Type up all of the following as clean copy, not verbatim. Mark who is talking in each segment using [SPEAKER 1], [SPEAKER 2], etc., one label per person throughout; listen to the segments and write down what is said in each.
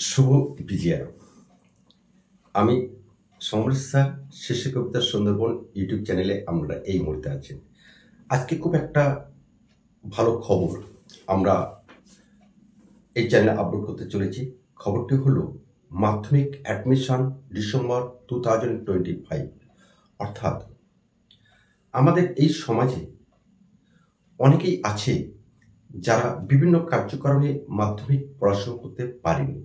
[SPEAKER 1] শুভ বিজয়া। আমি সমরেশ স্যার, শিশু কবিতা সুন্দরবন ইউটিউব চ্যানেলে আমরা এই মুহূর্তে আছি। আজকে খুব একটা ভালো খবর আমরা এই চ্যানেলে আপলোড করতে চলেছি। খবরটি হলো মাধ্যমিক অ্যাডমিশন ডিসেম্বর 2025। অর্থাৎ আমাদের এই সমাজে অনেকেই আছে যারা বিভিন্ন কার্যক্রমে মাধ্যমিক পড়াশোনা করতে পারেনি।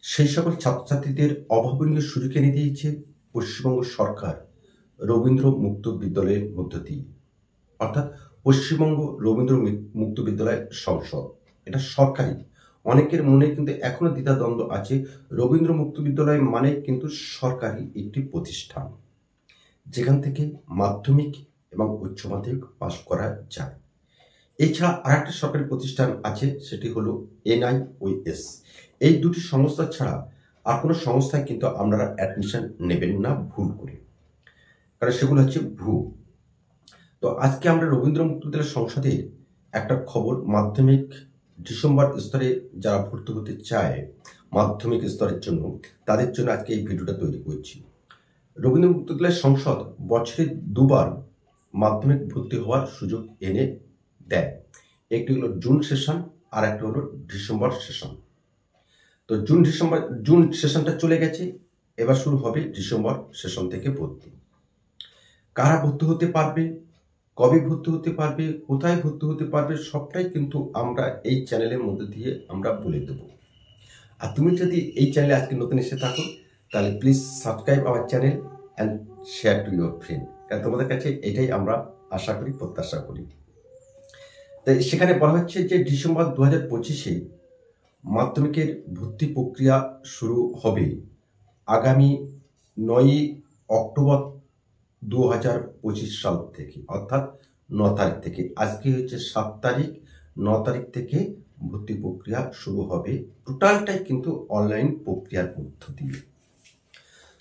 [SPEAKER 1] সেই সকল ছাত্রছাত্রীদের অভাবনীয় সুযোগ এনে দিয়েছে পশ্চিমবঙ্গ সরকার রবীন্দ্র মুক্ত বিদ্যালয়ের মধ্য দিয়ে, অর্থাৎ পশ্চিমবঙ্গ রবীন্দ্র মুক্ত বিদ্যালয় সংসদ। এটা সরকারি। অনেকের মনে কিন্তু এখনো দ্বিধাদ্বন্দ্ব আছে। রবীন্দ্র মুক্ত বিদ্যালয় মানে কিন্তু সরকারি একটি প্রতিষ্ঠান, যেখান থেকে মাধ্যমিক এবং উচ্চ মাধ্যমিক পাশ করা যায়। এছাড়া আর একটা সরকারি প্রতিষ্ঠান আছে, সেটি হলো NIOS। এই দুটি সংস্থা ছাড়া আর কোনো সংস্থায় কিন্তু আপনারা অ্যাডমিশন নেবেন না ভুল করে, কারণ সেগুলো হচ্ছে ভুয়ো। তো আজকে আমরা রবীন্দ্র মুক্ত বিদ্যালয় সংসদের একটা খবর, মাধ্যমিক ডিসেম্বর স্তরে যারা ভর্তি হতে চায় মাধ্যমিক স্তরের জন্য, তাদের জন্য আজকে এই ভিডিওটা তৈরি করছি। রবীন্দ্র মুক্ত বিদ্যালয় সংসদ বছরে দুবার মাধ্যমিক ভর্তি হওয়ার সুযোগ এনে দেয়। একটি হলো জুন সেশন আর একটা হলো ডিসেম্বর সেশন। তো জুন সেশনটা চলে গেছে, এবার শুরু হবে ডিসেম্বর সেশন থেকে ভর্তি। কারা ভর্তি হতে পারবে, কবে ভর্তি হতে পারবে, কোথায় ভর্তি হতে পারবে, সবটাই কিন্তু আমরা এই চ্যানেলের মধ্যে দিয়ে আমরা বলে দেব। আর তুমি যদি এই চ্যানেলে আজকে নতুন এসে থাকো, তাহলে please subscribe our channel and share to your friend, কারণ তোমাদের কাছে এটাই আমরা আশা করি, প্রত্যাশা করি। তাই সেখানে বলা হচ্ছে যে ডিসেম্বর 2025-এ মাধ্যমিকের ভর্তি প্রক্রিয়া শুরু হবে আগামী 9 অক্টোবর 2025 সাল থেকে, অর্থাৎ 9 তারিখ থেকে। আজকে হচ্ছে 7 তারিখ, 9 তারিখ থেকে ভর্তি প্রক্রিয়া শুরু হবে। টোটালটাই কিন্তু অনলাইন প্রক্রিয়ার মধ্য দিয়ে।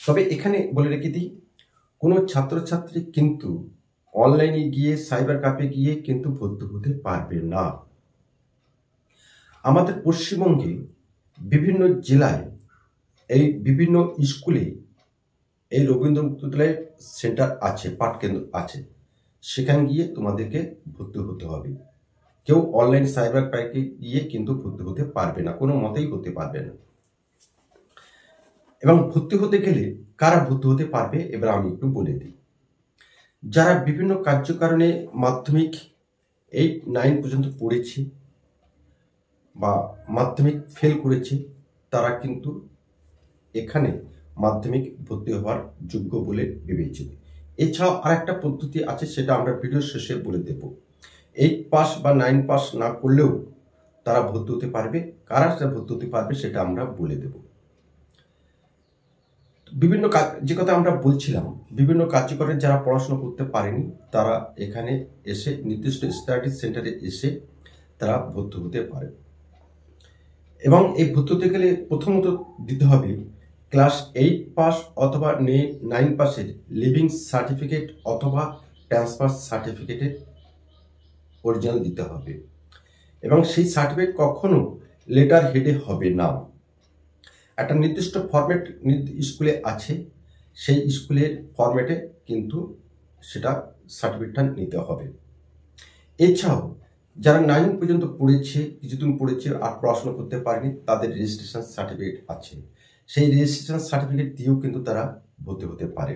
[SPEAKER 1] তবে এখানে বলে রেখে দিই, কোনো ছাত্রছাত্রী কিন্তু অনলাইনে গিয়ে সাইবার ক্যাফে গিয়ে কিন্তু ভর্তি হতে পারবে না। আমাদের পশ্চিমবঙ্গে বিভিন্ন জেলায় এই বিভিন্ন স্কুলে এই রবীন্দ্র মুক্ত বিদ্যালয়ের সেন্টার আছে, পাঠকেন্দ্র আছে। সেখানে গিয়ে তোমাদেরকে ভর্তি হতে হবে। কেউ অনলাইন সাইবার ক্যাফে গিয়ে কিন্তু ভর্তি হতে পারবে না, কোনো মতেই হতে পারবে না। এবং ভর্তি হতে গেলে কারা ভর্তি হতে পারবে এবার আমি একটু বলে দিই। যারা বিভিন্ন কার্যকারণে মাধ্যমিক 8, 9 পর্যন্ত পড়েছে বা মাধ্যমিক ফেল করেছে, তারা কিন্তু এখানে মাধ্যমিক ভর্তি হওয়ার যোগ্য বলে বিবেচিত। এছাড়াও আর একটা পদ্ধতি আছে, সেটা আমরা ভিডিও শেষে বলে দেব। 8 পাস বা 9 পাস না করলেও তারা ভর্তি হতে পারবে। কারা সেটা ভর্তি হতে পারবে সেটা আমরা বলে দেব। বিভিন্ন যে কথা আমরা বলছিলাম, বিভিন্ন কার্যক্রমে যারা পড়াশোনা করতে পারেনি, তারা এখানে এসে নির্দিষ্ট স্টাডি সেন্টারে এসে তারা ভর্তি হতে পারে। এবং এই ভর্তি হতে গেলে প্রথমত দিতে হবে ক্লাস 8 পাস অথবা 9 পাসের লিভিং সার্টিফিকেট অথবা ট্রান্সফার সার্টিফিকেটের অরিজিনাল দিতে হবে। এবং সেই সার্টিফিকেট কখনো লেটার হেডে হবে না। একটা নির্দিষ্ট ফরম্যাট স্কুলে আছে, সেই স্কুলের ফরম্যাটে কিন্তু সেটা সার্টিফিকেটটা নিতে হবে। এছাড়াও যারা 9 পর্যন্ত পড়েছে, কিছুদিন পড়েছে আর পড়াশোনা করতে পারেনি, তাদের রেজিস্ট্রেশন সার্টিফিকেট আছে। সেই রেজিস্ট্রেশন সার্টিফিকেট দিয়েও কিন্তু তারা ভর্তি হতে পারে।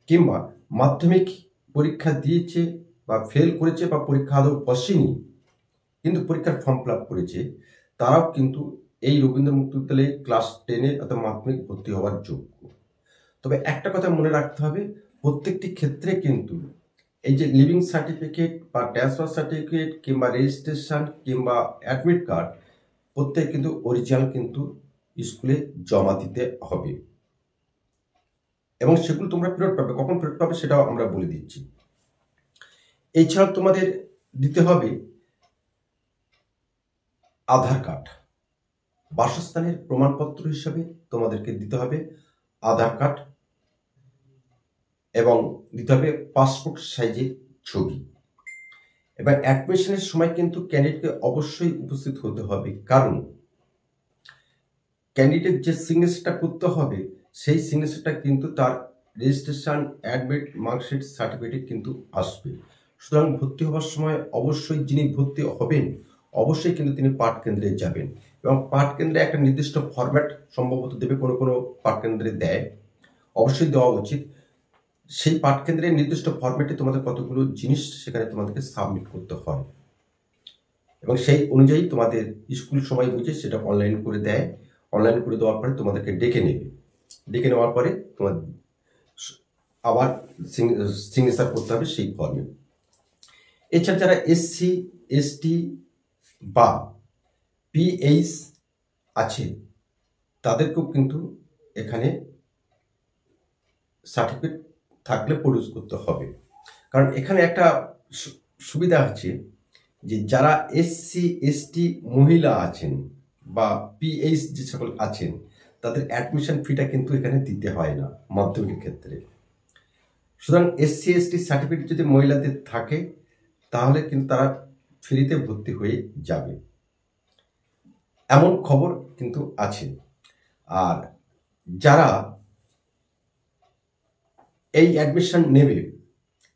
[SPEAKER 1] কিংবা মাধ্যমিক পরীক্ষা দিয়েছে বা ফেল করেছে বা পরীক্ষা আদৌ বসেনি, কিন্তু পরীক্ষার ফর্ম ফিল আপ করেছে, তারাও কিন্তু এই রবীন্দ্র মুক্ত বিদ্যালয়ে ক্লাস 10-এ অর্থাৎ মাধ্যমিক ভর্তি হওয়ার যোগ্য। তবে একটা কথা মনে রাখতে হবে, প্রত্যেকটি ক্ষেত্রে কিন্তু এই যে লিভিং সার্টিফিকেট বা ট্রান্সফার সার্টিফিকেট কিংবা রেজিস্ট্রেশন কিংবা অ্যাডমিট কার্ড, প্রত্যেক কিন্তু অরিজিনাল কিন্তু স্কুলে জমা দিতে হবে। এবং সেগুলো তোমরা ফেরত পাবে। কখন ফেরত পাবে সেটাও আমরা বলে দিচ্ছি। এছাড়াও তোমাদের দিতে হবে আধার কার্ড। বাসস্থানের প্রমাণপত্র হিসাবে তোমাদেরকে দিতে হবে আধার কার্ড, এবং দিতে হবে পাসপোর্ট সাইজের ছবি। এবার অ্যাডমিশনের সময় কিন্তু ক্যান্ডিডেটকে অবশ্যই উপস্থিত হতে হবে, কারণ ক্যান্ডিডেট যে সিগনেচারটা করতে হবে সেই সিগনেচারটা কিন্তু তার রেজিস্ট্রেশন, অ্যাডমিট, মার্কশিট, সার্টিফিকেট কিন্তু আসবে। সুতরাং ভর্তি হওয়ার সময় অবশ্যই যিনি ভর্তি হবেন অবশ্যই কিন্তু তিনি পাঠ কেন্দ্রে যাবেন, এবং পাঠ কেন্দ্রে একটা নির্দিষ্ট ফরম্যাট সম্ভবত দেবে, কোনো কোনো পাঠ কেন্দ্রে দেয়, অবশ্যই দেওয়া উচিত। সেই পাঠ কেন্দ্রের নির্দিষ্ট ফরম্যাটে তোমাদের কতগুলো জিনিস সেখানে তোমাদেরকে সাবমিট করতে হয়, এবং সেই অনুযায়ী তোমাদের স্কুল সময় বুঝে সেটা অনলাইন করে দেয়। অনলাইন করে দেওয়ার পরে তোমাদেরকে ডেকে নেবে, ডেকে নেওয়ার পরে তোমার আবার সিগনেচার করতে হবে সেই ফর্মে। এছাড়া যারা SC, ST বা PH আছে তাদেরকেও কিন্তু এখানে সার্টিফিকেট থাকলে প্রডিউস করতে হবে। কারণ এখানে একটা সুবিধা আছে যে যারা SC, ST মহিলা আছেন বা PH যে সকল আছেন তাদের অ্যাডমিশন ফিটা কিন্তু এখানে দিতে হয় না মাধ্যমিকের ক্ষেত্রে। সুতরাং SC, ST সার্টিফিকেট যদি মহিলাদের থাকে তাহলে কিন্তু তারা ফ্রিতে ভর্তি হয়ে যাবে, এমন খবর কিন্তু আছে। আর যারা এই অ্যাডমিশন নেবে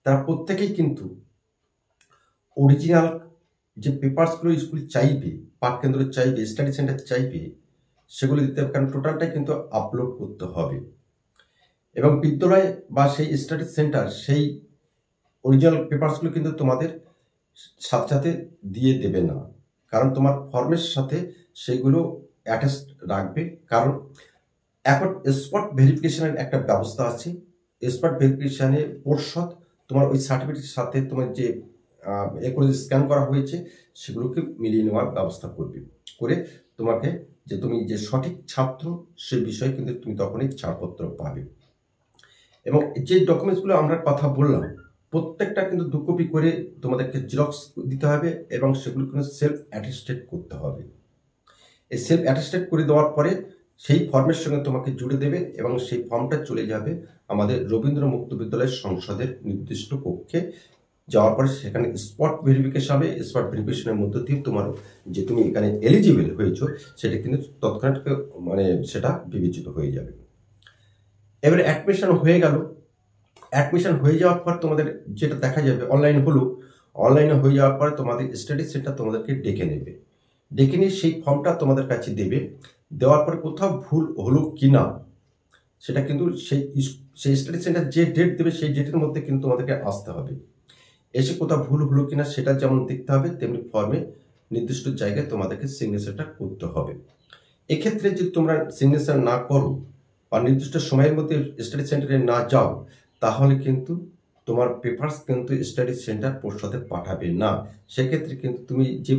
[SPEAKER 1] তারা প্রত্যেকেই কিন্তু অরিজিনাল যে পেপারসগুলো স্কুল চাইবে, পাঠকেন্দ্র চাইবে, স্টাডি সেন্টার চাইবে, সেগুলো দিতে হবে। কারণ টোটালটাই কিন্তু আপলোড করতে হবে, এবং বিদ্যালয় বা সেই স্টাডি সেন্টার সেই অরিজিনাল পেপারসগুলো কিন্তু তোমাদের সাথে সাথে দিয়ে দেবে না, কারণ তোমার ফর্মের সাথে সেগুলো অ্যাটাচ রাখবে। কারণ এখন স্পট ভেরিফিকেশনের একটা ব্যবস্থা আছে। স্পট ভেরিফিকেশনে পর্ষদ তোমার ওই সার্টিফিকেটের সাথে তোমার যে এগুলো স্ক্যান করা হয়েছে সেগুলোকে মিলিয়ে নেওয়ার ব্যবস্থা করবে, করে তোমাকে যে তুমি যে সঠিক ছাত্র সে বিষয়ে কিন্তু তুমি তখনই ছাড়পত্র পাবে। এবং যে ডকুমেন্টসগুলো আমরা কথা বললাম প্রত্যেকটা কিন্তু 2 কপি করে তোমাদেরকে জেরক্স দিতে হবে, এবং সেগুলো কিন্তু সেলফ অ্যাটেস্টেড করতে হবে। এই সেলফ অ্যাটেস্টেড করে দেওয়ার পরে সেই ফর্মের সঙ্গে তোমাকে জুড়ে দেবে, এবং সেই ফর্মটা চলে যাবে আমাদের রবীন্দ্র মুক্ত বিদ্যালয় সংসদের নির্দিষ্ট কক্ষে। যাওয়ার পরে সেখানে স্পট ভেরিফিকেশন হবে। স্পট ভেরিফিকেশনের মধ্য দিয়ে তোমার যে তুমি এখানে এলিজিবল হয়েছো সেটা কিন্তু তৎক্ষণাৎ মানে সেটা বিবেচিত হয়ে যাবে। এবারে অ্যাডমিশন হয়ে গেল। অ্যাডমিশন হয়ে যাওয়ার পর তোমাদের যেটা দেখা যাবে অনলাইন হলো, অনলাইনে হয়ে যাওয়ার পর তোমাদের স্টাডি সেন্টার তোমাদেরকে ডেকে নেবে, ডেকে নিয়ে সেই ফর্মটা তোমাদের কাছে দেবে। দেওয়ার পরে কোথাও ভুল হলো কি না সেটা কিন্তু সেই স্টাডি সেন্টার যে ডেট দেবে সেই ডেটের মধ্যে কিন্তু তোমাদেরকে আসতে হবে। এসে কোথাও ভুল হলো কিনা সেটা যেমন দেখতে হবে, তেমনি ফর্মে নির্দিষ্ট জায়গায় তোমাদেরকে সিগনেচারটা করতে হবে। এক্ষেত্রে যদি তোমরা সিগনেচার না করো বা নির্দিষ্ট সময়ের মধ্যে স্টাডি সেন্টারে না যাও তাহলে কিন্তু তোমার পেপারস কিন্তু স্টাডি সেন্টার পর্ষদে পাঠাবে না। সেক্ষেত্রে কিন্তু তুমি যে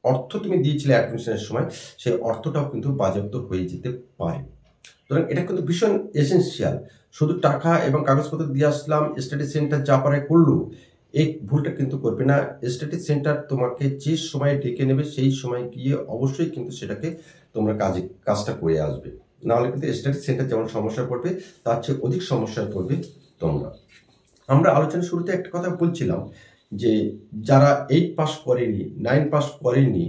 [SPEAKER 1] অর্থ তুমি দিয়েছিলে অ্যাডমিশনের সময় সেই অর্থটাও কিন্তু বাজেয়াপ্ত হয়ে যেতে পারে। সুতরাং এটা কিন্তু ভীষণ এসেন্সিয়াল। শুধু টাকা এবং কাগজপত্র দিয়ে আসলাম, স্টাডি সেন্টার যা পারে করলো, এই ভুলটা কিন্তু করবে না। স্টাডি সেন্টার তোমাকে যে সময় ডেকে নেবে সেই সময় গিয়ে অবশ্যই কিন্তু সেটাকে তোমরা কাজটা করে আসবে, নাহলে কিন্তু স্টাডি সেন্টার যেমন সমস্যা পড়বে তার চেয়ে অধিক সমস্যায় পড়বে তোমরা। আমরা আলোচনার শুরুতে একটা কথা বলছিলাম যে যারা 8 পাস করেনি, 9 পাস করেনি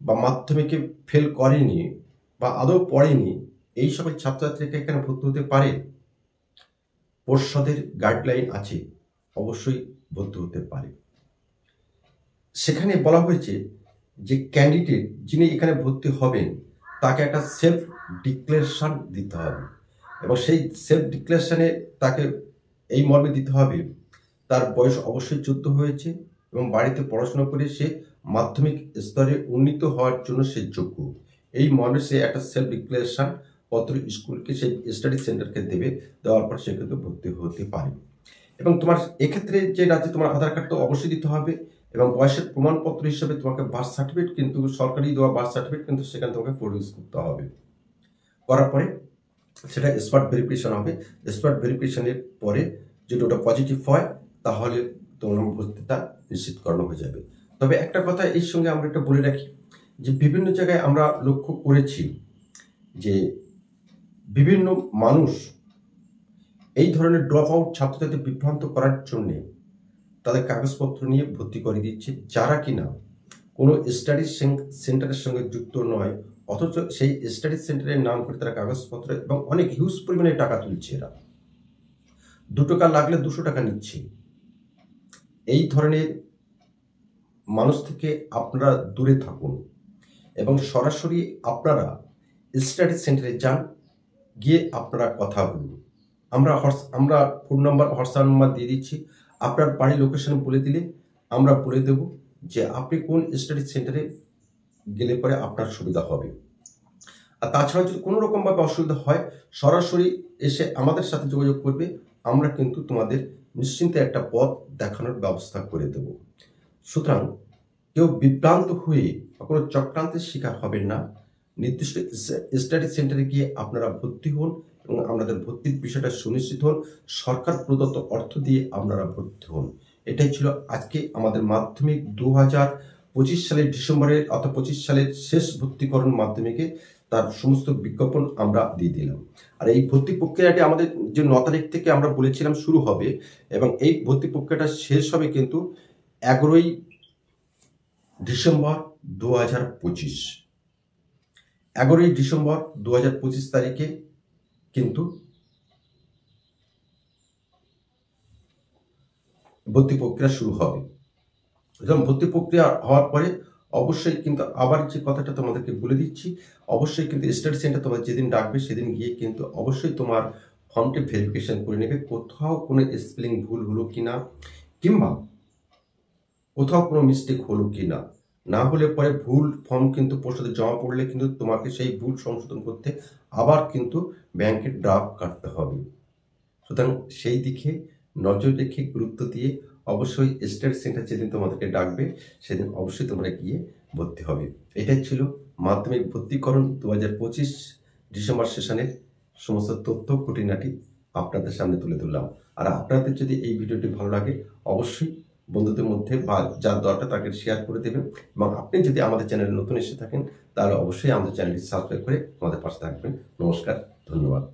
[SPEAKER 1] বা মাধ্যমিকে ফেল করেনি বা আদৌ পড়েনি, এই সকল ছাত্রছাত্রীকে এখানে ভর্তি হতে পারে। পর্ষদের গাইডলাইন আছে, অবশ্যই ভর্তি হতে পারে। সেখানে বলা হয়েছে যে ক্যান্ডিডেট যিনি এখানে ভর্তি হবেন তাকে একটা সেলফ ডিক্লারেশন দিতে হবে, এবং সেই সেলফ ডিক্লারেশনে তাকে এই মর্মে দিতে হবে তার বয়স অবশ্যই 14 হয়েছে এবং বাড়িতে পড়াশোনা করে সে মাধ্যমিক স্তরে উন্নীত হওয়ার জন্য সে যোগ্য। এই মর্মে সে একটা সেলফ ডিক্লারেশন পত্র স্কুলকে সেই স্টাডি সেন্টারকে দেবে, দেওয়ার পর সে কিন্তু ভর্তি হতে পারে। এবং তোমার এক্ষেত্রে যে রাজ্যে তোমার আধার কার্ড তো অবশ্যই দিতে হবে, এবং বয়সের প্রমাণপত্র হিসেবে তোমাকে বার্থ সার্টিফিকেট কিন্তু সরকারি দেওয়া বার্থ সার্টিফিকেট কিন্তু সেখানে তোমাকে প্রডিউস করতে হবে। করার পরে সেটা স্পট ভেরিফিকেশন হবে। স্পট ভেরিফিকেশনের পরে যদি ওটা পজিটিভ হয় তাহলে তোমার ভর্তিটা নিশ্চিত করানো হয়ে যাবে। তবে একটা কথা এই সঙ্গে আমরা একটা বলে রাখি যে বিভিন্ন জায়গায় আমরা লক্ষ্য করেছি যে বিভিন্ন মানুষ এই ধরনের ড্রপ আউট ছাত্রছাত্রী বিভ্রান্ত করার জন্যে তাদের কাগজপত্র নিয়ে ভর্তি করে দিচ্ছে, যারা কিনা কোনো স্টাডি সেন্টারের সঙ্গে যুক্ত নয় অথচ সেই স্টাডি সেন্টারের নাম করে তারা কাগজপত্র এবং অনেক হিউজ পরিমাণে টাকা তুলছে। এরা 2 টাকা লাগলে 200 টাকা নিচ্ছে। এই ধরনের মানুষ থেকে আপনারা দূরে থাকুন এবং সরাসরি আপনারা স্টাডি সেন্টারে যান, গিয়ে আপনারা কথা বলুন। আমরা ফোন নাম্বার, হোয়াটসঅ্যাপ নাম্বার দিয়ে দিচ্ছি। আপনার বাড়ি লোকেশন বলে দিলে আমরা বলে দেব যে আপনি কোন স্টাডি সেন্টারে গেলে পরে আপনার সুবিধা হবে। আর তাছাড়া যদি কোনো রকমভাবে অসুবিধা হয়, সরাসরি এসে আমাদের সাথে যোগাযোগ করবে। আমরা কিন্তু তোমাদের নিশ্চিন্তে একটা পথ দেখানোর ব্যবস্থা করে দেব। সুতরাং কেউ বিভ্রান্ত হয়ে কোনো চক্রান্তের শিকার হবেন না। নির্দিষ্ট স্টাডি সেন্টারে গিয়ে আপনারা ভর্তি হন এবং আপনাদের ভর্তির বিষয়টা সুনিশ্চিত হন। সরকার প্রদত্ত অর্থ দিয়ে আপনারা ভর্তি হন। এটাই ছিল আজকে আমাদের মাধ্যমিক 2025 সালের ডিসেম্বরের অর্থাৎ 25 সালের শেষ ভর্তিকরণ মাধ্যমিকে তার সমস্ত বিজ্ঞাপন আমরা দিয়ে দিলাম। আর এই ভর্তি প্রক্রিয়াটি আমাদের যে 9 তারিখ থেকে আমরা বলেছিলাম শুরু হবে এবং এই ভর্তি প্রক্রিয়াটা শেষ হবে কিন্তু 11ই ডিসেম্বর 2025। 11ই ডিসেম্বর 2025 তারিখে কিন্তু ভর্তি প্রক্রিয়া শুরু হবে। এবং ভর্তি প্রক্রিয়া হওয়ার পরে অবশ্যই কিন্তু আবার যে কথাটা তোমাদেরকে বলে দিচ্ছি, অবশ্যই কিন্তু স্টাডি সেন্টার তোমার যেদিন ডাকবে সেদিন গিয়ে কিন্তু অবশ্যই তোমার ফর্মটি ভেরিফিকেশন করে নেবে, কোথাও কোনো স্পেলিং ভুল হলো কিনা কিংবা কোথাও কোনো মিস্টেক হলো কিনা। না হলে পরে ভুল ফর্ম কিন্তু পরিষদে জমা পড়লে কিন্তু তোমাকে সেই ভুল সংশোধন করতে আবার কিন্তু ব্যাংকের ড্রাফট কাটতে হবে। সুতরাং সেই দিকে নজর রেখে গুরুত্ব দিয়ে অবশ্যই স্টাডি সেন্টার যেদিন তোমাদেরকে ডাকবে সেদিন অবশ্যই তোমরা গিয়ে ভর্তি হবে। এটাই ছিল মাধ্যমিক ভর্তিকরণ 2025 ডিসেম্বর সেশনের সমস্ত তথ্য খুঁটিনাটি আপনাদের সামনে তুলে ধরলাম। আর আপনাদের যদি এই ভিডিওটি ভালো লাগে অবশ্যই বন্ধুদের মধ্যে বা যার দরকার তাকে শেয়ার করে দেবেন এবং আপনি যদি আমাদের চ্যানেলে নতুন এসে থাকেন তাহলে অবশ্যই আমাদের চ্যানেলটি সাবস্ক্রাইব করে আমাদের পাশে থাকবেন। নমস্কার, ধন্যবাদ।